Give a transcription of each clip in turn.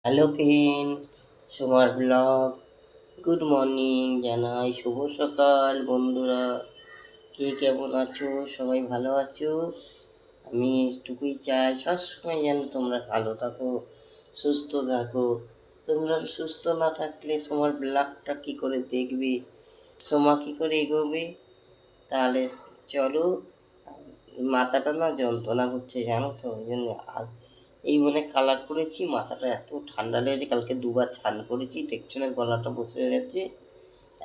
Hello friend, সোমার blog. Good morning জানাই, শুভ সকাল বন্ধুরা। কে কেমন আছো? সবাই ভালো আছো? আমি এটুকুই চাই, সবসময় যেন তোমরা ভালো থাকো, সুস্থ থাকো। তোমরা সুস্থ না থাকলে সোমার ব্লগটা কী করে দেখবে, সোমা কী করে এগোবে? তাহলে চলো। মাথাটা না যন্ত্রণা করছে জানো তো, ওই জন্য এই মনে কালার করেছি। মাথাটা এত ঠান্ডা লেগেছে, কালকে দুবার স্নান করেছি, দেখছো না গলাটা বসে গেছে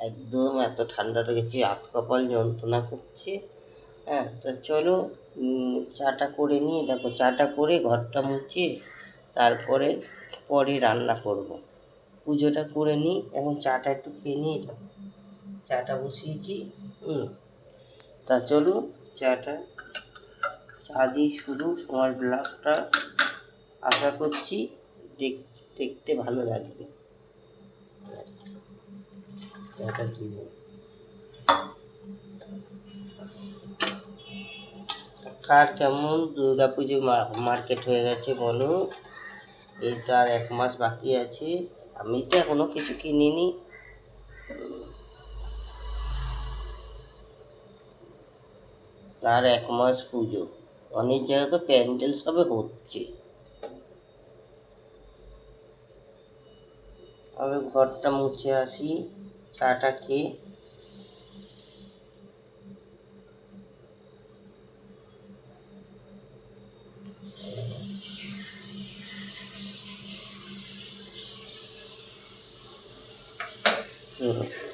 একদম, এত ঠান্ডা লেগেছে, হাত কপাল যন্ত্রণা করছে। হ্যাঁ, তো চলো চাটা করে নিয়ে, দেখো চাটা করে ঘরটা মুছে তারপরে পরে রান্না করব। পুজোটা করে নিই, এখন চাটা একটু খেয়ে নিই। দেখো চাটা বসিয়েছি। তা চলো চা দিয়ে শুরু আমার ব্লগটা। আশা করছি দেখতে ভালো লাগবে। চাটা দিয়ে কার কেমন দুর্গা পুজো মার্কেট হয়ে গেছে বলো? এই তো আর 1 মাস বাকি আছে। আমি তো এখনো কিছু কিনিনি। আর 1 মাস পুজো, অনেক জায়গায় তো প্যান্ডেল সবে হচ্ছে। আমি ঘরটা মুছে আসি চাটা খেয়ে।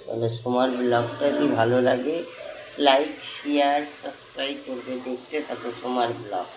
তাহলে তোমার ব্লগটা যদি ভালো লাগে, লাইক শেয়ার সাবস্ক্রাইব করবে, দেখতে থাকো তোমার ব্লগ।